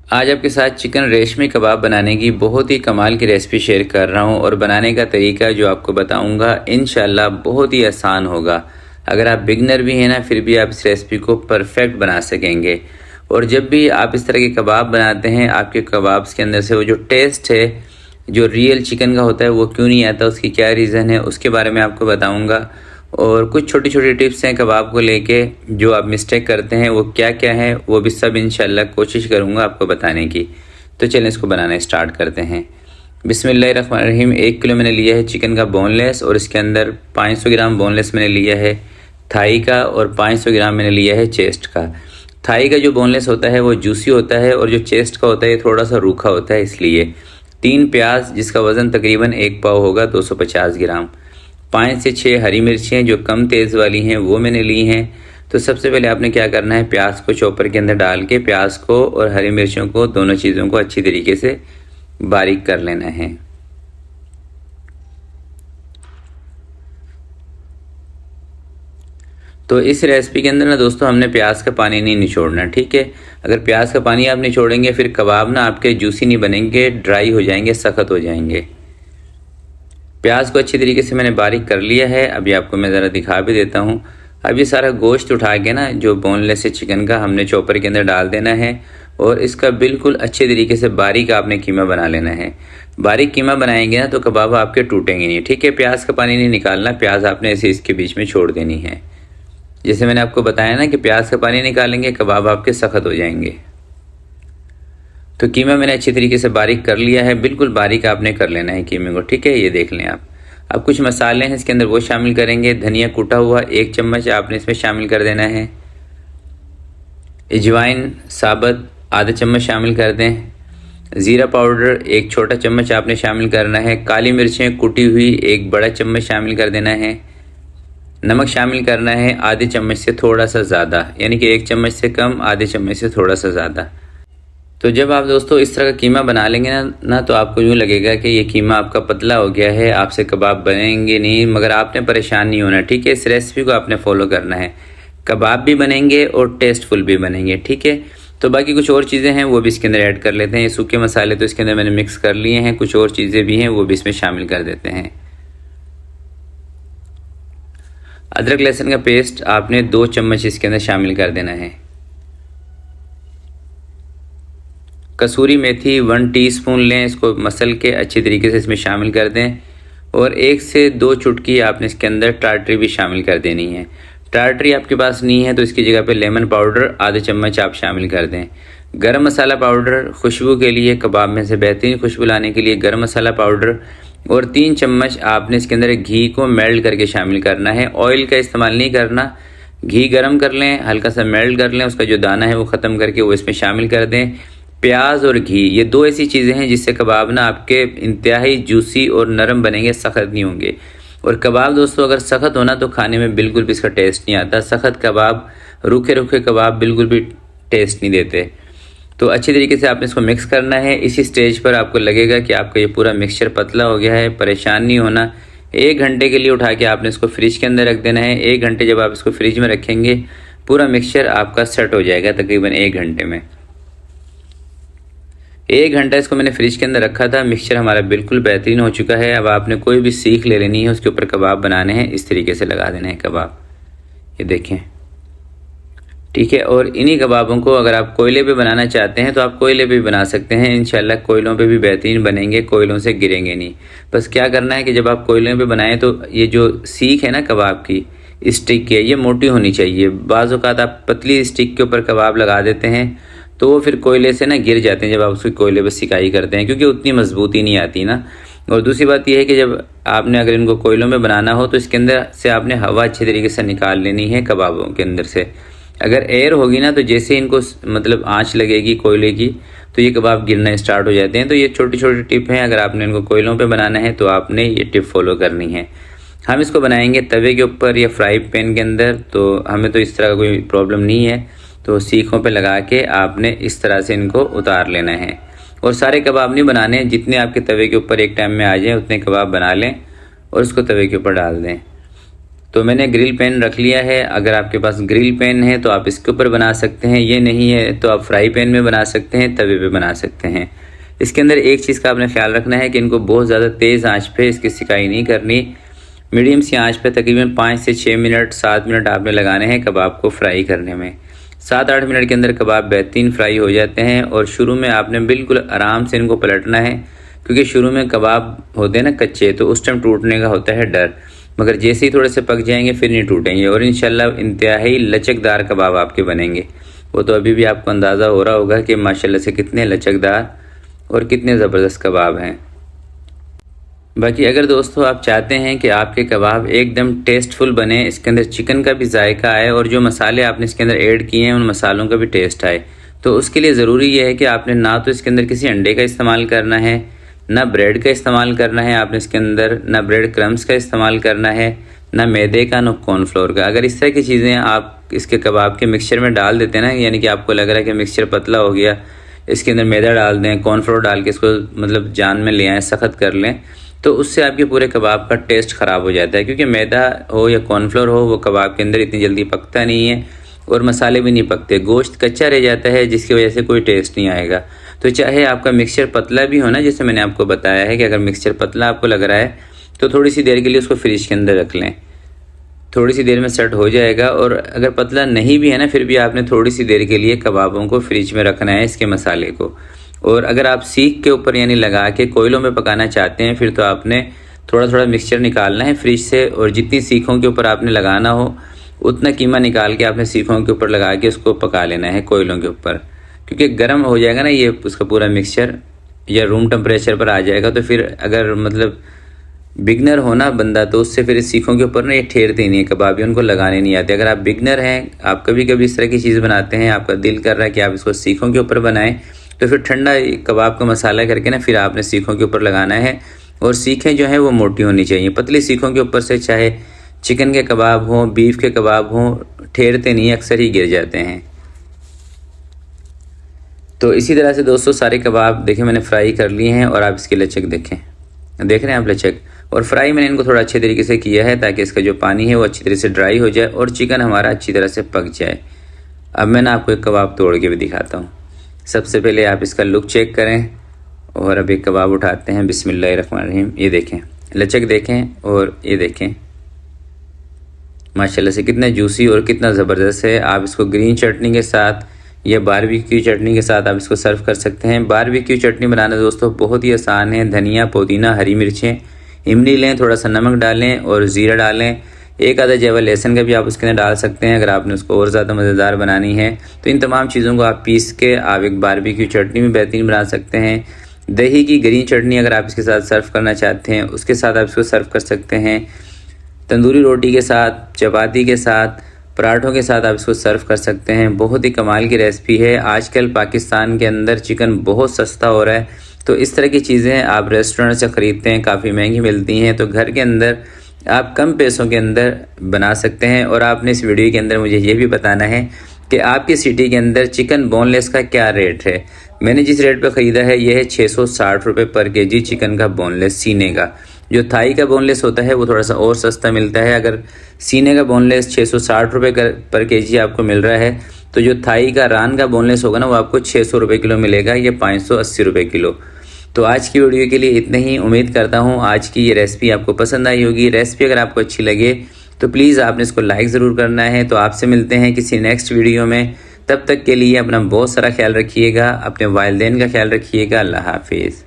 आज आपके साथ चिकन रेशमी कबाब बनाने की बहुत ही कमाल की रेसिपी शेयर कर रहा हूँ और बनाने का तरीका जो आपको बताऊँगा इंशाल्लाह बहुत ही आसान होगा। अगर आप बिगनर भी हैं ना, फिर भी आप इस रेसिपी को परफेक्ट बना सकेंगे। और जब भी आप इस तरह के कबाब बनाते हैं, आपके कबाब्स के अंदर से वो जो टेस्ट है जो रियल चिकन का होता है वो क्यों नहीं आता, उसकी क्या रीज़न है, उसके बारे में आपको बताऊँगा। और कुछ छोटी छोटी टिप्स हैं कबाब को लेके, जो आप मिस्टेक करते हैं वो क्या क्या है, वो भी सब इंशाल्लाह कोशिश करूँगा आपको बताने की। तो चलें इसको बनाना स्टार्ट करते हैं। बिस्मिल्लाहिर्रहमानिर्रहीम। 1 किलो मैंने लिया है चिकन का बोनलेस, और इसके अंदर 500 ग्राम बोनलेस मैंने लिया है थाई का, और 500 ग्राम मैंने लिया है चेस्ट का। थाई का जो बोनलेस होता है वो जूसी होता है, और जो चेस्ट का होता है ये थोड़ा सा रूखा होता है। इसलिए 3 प्याज जिसका वज़न तकरीबन 1 पाव होगा, 250 ग्राम। 5 से 6 हरी मिर्चियाँ जो कम तेज़ वाली हैं वो मैंने ली हैं। तो सबसे पहले आपने क्या करना है, प्याज को चॉपर के अंदर डाल के प्याज को और हरी मिर्चों को, दोनों चीज़ों को अच्छी तरीके से बारीक कर लेना है। तो इस रेसिपी के अंदर ना दोस्तों, हमने प्याज का पानी नहीं निचोड़ना, ठीक है। अगर प्याज का पानी आप निचोड़ेंगे फिर कबाब ना आपके जूसी नहीं बनेंगे, ड्राई हो जाएंगे, सख्त हो जाएंगे। प्याज को अच्छी तरीके से मैंने बारीक कर लिया है। अभी आपको मैं ज़रा दिखा भी देता हूँ। अब ये सारा गोश्त उठा के ना, जो बोनलेस है चिकन का, हमने चॉपर के अंदर डाल देना है, और इसका बिल्कुल अच्छे तरीके से बारीक आपने कीमा बना लेना है। बारीक कीमा बनाएंगे ना तो कबाब आपके टूटेंगे नहीं, ठीक है। प्याज का पानी नहीं निकालना, प्याज आपने ऐसे इसके बीच में छोड़ देनी है। जैसे मैंने आपको बताया ना कि प्याज का पानी निकालेंगे कबाब आपके सख्त हो जाएंगे। तो कीमा मैंने अच्छी तरीके से बारीक कर लिया है, बिल्कुल बारीक आपने कर लेना है कीमे को, ठीक है। ये देख लें आप। अब कुछ मसाले हैं इसके अंदर वो शामिल करेंगे। धनिया कूटा हुआ 1 चम्मच आपने इसमें शामिल कर देना है। अजवाइन साबुत आधा चम्मच शामिल कर दें। ज़ीरा पाउडर 1 छोटा चम्मच आपने शामिल करना है। काली मिर्चें कुटी हुई 1 बड़ा चम्मच शामिल कर देना है। नमक शामिल करना है आधे चम्मच से थोड़ा सा ज़्यादा, यानी कि 1 चम्मच से कम, आधे चम्मच से थोड़ा सा ज़्यादा। तो जब आप दोस्तों इस तरह का कीमा बना लेंगे ना तो आपको यूँ लगेगा कि ये कीमा आपका पतला हो गया है, आपसे कबाब बनेंगे नहीं। मगर आपने परेशान नहीं होना, ठीक है। इस रेसिपी को आपने फॉलो करना है, कबाब भी बनेंगे और टेस्टफुल भी बनेंगे, ठीक है। तो बाकी कुछ और चीज़ें हैं वो भी इसके अंदर ऐड कर लेते हैं। ये सूखे मसाले तो इसके अंदर मैंने मिक्स कर लिए हैं, कुछ और चीज़ें भी हैं वो भी इसमें शामिल कर देते हैं। अदरक लहसुन का पेस्ट आपने 2 चम्मच इसके अंदर शामिल कर देना है। कसूरी मेथी 1 टीस्पून लें, इसको मसल के अच्छी तरीके से इसमें शामिल कर दें। और 1 से 2 चुटकी आपने इसके अंदर टाटरी भी शामिल कर देनी है। टाटरी आपके पास नहीं है तो इसकी जगह पे लेमन पाउडर आधा चम्मच आप शामिल कर दें। गरम मसाला पाउडर खुशबू के लिए, कबाब में से बेहतरीन खुशबू लाने के लिए गरम मसाला पाउडर, और 3 चम्मच आपने इसके अंदर घी को मेल्ट करके शामिल करना है। ऑयल का इस्तेमाल नहीं करना। घी गरम कर लें, हल्का सा मेल्ट कर लें, उसका जो दाना है वो ख़त्म करके वो इसमें शामिल कर दें। प्याज और घी ये 2 ऐसी चीज़ें हैं जिससे कबाब ना आपके इंतहाई जूसी और नरम बनेंगे, सख्त नहीं होंगे। और कबाब दोस्तों अगर सख्त होना तो खाने में बिल्कुल भी इसका टेस्ट नहीं आता। सख्त कबाब, रूखे रूखे कबाब बिल्कुल भी टेस्ट नहीं देते। तो अच्छी तरीके से आपने इसको मिक्स करना है। इसी स्टेज पर आपको लगेगा कि आपका ये पूरा मिक्सचर पतला हो गया है, परेशान नहीं होना। 1 घंटे के लिए उठा के आपने इसको फ्रिज के अंदर रख देना है। 1 घंटे जब आप इसको फ्रिज में रखेंगे पूरा मिक्सचर आपका सेट हो जाएगा तकरीबन 1 घंटे में। 1 घंटा इसको मैंने फ्रिज के अंदर रखा था, मिक्सचर हमारा बिल्कुल बेहतरीन हो चुका है। अब आपने कोई भी सीख ले लेनी है, उसके ऊपर कबाब बनाने हैं, इस तरीके से लगा देना है कबाब। ये देखें, ठीक है। और इन्हीं कबाबों को अगर आप कोयले पे बनाना चाहते हैं तो आप कोयले पे भी बना सकते हैं। इंशाल्लाह कोयलों पे भी बेहतरीन बनेंगे, कोयलों से गिरेंगे नहीं। बस क्या करना है कि जब आप कोयलों पे बनाएं तो ये जो सीख है ना कबाब की स्टिक की, ये मोटी होनी चाहिए। बाज़ औक़ात आप पतली स्टिक के ऊपर कबाब लगा देते हैं तो वो फिर कोयले से ना गिर जाते हैं जब आप उसकी कोयले पर सिकाई करते हैं, क्योंकि उतनी मजबूती नहीं आती ना। और दूसरी बात यह है कि जब आपने अगर इनको कोयलों में बनाना हो तो इसके अंदर से आपने हवा अच्छे तरीके से निकाल लेनी है कबाबों के अंदर से। अगर एयर होगी ना तो जैसे इनको मतलब आंच लगेगी कोयले की तो ये कबाब गिरना स्टार्ट हो जाते हैं। तो ये छोटी छोटी टिप हैं, अगर आपने इनको कोयलों पे बनाना है तो आपने ये टिप फॉलो करनी है। हम इसको बनाएंगे तवे के ऊपर या फ्राई पैन के अंदर, तो हमें तो इस तरह का कोई प्रॉब्लम नहीं है। तो सीखों पे लगा के आपने इस तरह से इनको उतार लेना है। और सारे कबाब नहीं बनाने, जितने आपके तवे के ऊपर एक टाइम में आ जाएँ उतने कबाब बना लें और उसको तवे के ऊपर डाल दें। तो मैंने ग्रिल पैन रख लिया है। अगर आपके पास ग्रिल पैन है तो आप इसके ऊपर बना सकते हैं, ये नहीं है तो आप फ्राई पैन में बना सकते हैं, तवे पे बना सकते हैं। इसके अंदर एक चीज़ का आपने ख्याल रखना है कि इनको बहुत ज़्यादा तेज़ आंच पे इसकी सिकाई नहीं करनी, मीडियम सी आंच पे तकरीबन 5 से 6 मिनट 7 मिनट आपने लगाने हैं कबाब को फ्राई करने में। 7-8 मिनट के अंदर कबाब बेहतरीन फ्राई हो जाते हैं। और शुरू में आपने बिल्कुल आराम से इनको पलटना है, क्योंकि शुरू में कबाब होते हैं ना कच्चे, तो उस टाइम टूटने का होता है डर, मगर जैसे ही थोड़े से पक जाएंगे फिर नहीं टूटेंगे और इंशाल्लाह इंतहाई लचकदार कबाब आपके बनेंगे। वो तो अभी भी आपको अंदाज़ा हो रहा होगा कि माशाल्लाह से कितने लचकदार और कितने ज़बरदस्त कबाब हैं। बाकी अगर दोस्तों आप चाहते हैं कि आपके कबाब एकदम टेस्टफुल बने, इसके अंदर चिकन का भी जायका आए और जो मसाले आपने इसके अंदर ऐड किए हैं उन मसालों का भी टेस्ट आए, तो उसके लिए ज़रूरी ये है कि आपने ना तो इसके अंदर किसी अंडे का इस्तेमाल करना है, ना ब्रेड का इस्तेमाल करना है आपने इसके अंदर, ना ब्रेड क्रम्स का इस्तेमाल करना है, ना मैदे का, ना कॉर्नफ्लोर का। अगर इस तरह की चीज़ें आप इसके कबाब के मिक्सचर में डाल देते हैं ना, यानी कि आपको लग रहा है कि मिक्सचर पतला हो गया, इसके अंदर मैदा डाल दें, कॉर्नफ्लोर डाल के इसको मतलब जान में ले आएँ, सख्त कर लें, तो उससे आपके पूरे कबाब का टेस्ट ख़राब हो जाता है। क्योंकि मैदा हो या कॉर्नफ्लोर हो, वो कबाब के अंदर इतनी जल्दी पकता नहीं है और मसाले भी नहीं पकते, गोश्त कच्चा रह जाता है, जिसकी वजह से कोई टेस्ट नहीं आएगा। तो चाहे आपका मिक्सचर पतला भी हो ना, जैसे मैंने आपको बताया है कि अगर मिक्सचर पतला आपको लग रहा है तो थोड़ी सी देर के लिए उसको फ्रिज के अंदर रख लें, थोड़ी सी देर में सेट हो जाएगा। और अगर पतला नहीं भी है ना, फिर भी आपने थोड़ी सी देर के लिए कबाबों को फ्रिज में रखना है, इसके मसाले को। और अगर आप सीख के ऊपर यानी लगा के कोयलों में पकाना चाहते हैं, फिर तो आपने थोड़ा थोड़ा मिक्सचर निकालना है फ्रिज से, और जितनी सीखों के ऊपर आपने लगाना हो उतना कीमा निकाल के आपने सीखों के ऊपर लगा के उसको पका लेना है कोयलों के ऊपर, क्योंकि गर्म हो जाएगा ना ये उसका पूरा मिक्सचर, या रूम टेम्परेचर पर आ जाएगा। तो फिर अगर मतलब बिगनर हो ना बंदा, तो उससे फिर सीखों के ऊपर ना ये ठेरते ही नहीं है कबाब, उनको लगाने नहीं आते। अगर आप बिगनर हैं, आप कभी कभी इस तरह की चीज़ बनाते हैं, आपका दिल कर रहा है कि आप इसको सीखों के ऊपर बनाएं, तो फिर ठंडा कबाब का मसाला करके ना फिर आपने सीखों के ऊपर लगाना है। और सीखें जो हैं वो मोटी होनी चाहिए, पतली सीखों के ऊपर से चाहे चिकन के कबाब हों, बीफ के कबाब हों, ठेरते नहीं, अक्सर ही गिर जाते हैं। तो इसी तरह से दोस्तों सारे कबाब देखें मैंने फ्राई कर लिए हैं, और आप इसकी लचक देखें, देख रहे हैं आप लचक। और फ्राई मैंने इनको थोड़ा अच्छे तरीके से किया है ताकि इसका जो पानी है वो अच्छी तरह से ड्राई हो जाए और चिकन हमारा अच्छी तरह से पक जाए। अब मैं ना आपको एक कबाब तोड़ के भी दिखाता हूँ। सबसे पहले आप इसका लुक चेक करें, और अब एक कबाब उठाते हैं। बिस्मिल्लाहिर्रहमानिर्रहीम। ये देखें लचक देखें, और ये देखें माशाल्लाह से कितना जूसी और कितना ज़बरदस्त है। आप इसको ग्रीन चटनी के साथ या बारबेक्यू चटनी के साथ आप इसको सर्व कर सकते हैं। बारबेक्यू चटनी बनाना दोस्तों बहुत ही आसान है। धनिया, पुदीना, हरी मिर्चें, इमली लें, थोड़ा सा नमक डालें और ज़ीरा डालें, एक आधा जवा लहसुन का भी आप उसके अंदर डाल सकते हैं अगर आपने उसको और ज़्यादा मज़ेदार बनानी है। तो इन तमाम चीज़ों को आप पीस के आप एक बारबेक्यू चटनी भी बेहतरीन बना सकते हैं। दही की ग्रीन चटनी अगर आप इसके साथ सर्व करना चाहते हैं, उसके साथ आप इसको सर्व कर सकते हैं। तंदूरी रोटी के साथ, चपाती के साथ, पराठों के साथ आप इसको सर्व कर सकते हैं। बहुत ही कमाल की रेसिपी है। आजकल पाकिस्तान के अंदर चिकन बहुत सस्ता हो रहा है, तो इस तरह की चीज़ें आप रेस्टोरेंट से ख़रीदते हैं, काफ़ी महंगी मिलती हैं, तो घर के अंदर आप कम पैसों के अंदर बना सकते हैं। और आपने इस वीडियो के अंदर मुझे ये भी बताना है कि आपकी सिटी के अंदर चिकन बोनलेस का क्या रेट है। मैंने जिस रेट पर ख़रीदा है यह है 660 रुपये पर केजी चिकन का बोनलेस सीने का। जो थाई का बोनलेस होता है वो थोड़ा सा और सस्ता मिलता है। अगर सीने का बोनलेस 660 रुपये पर केजी आपको मिल रहा है, तो जो थाई का रान का बोनलेस होगा ना वो आपको 600 रुपये किलो मिलेगा, ये 580 रुपये किलो। तो आज की वीडियो के लिए इतना ही। उम्मीद करता हूँ आज की ये रेसिपी आपको पसंद आई होगी। रेसिपी अगर आपको अच्छी लगे तो प्लीज़ आपने इसको लाइक ज़रूर करना है। तो आपसे मिलते हैं किसी नेक्स्ट वीडियो में। तब तक के लिए अपना बहुत सारा ख्याल रखिएगा, अपने वालिदैन का ख्याल रखिएगा। अल्लाह हाफिज़।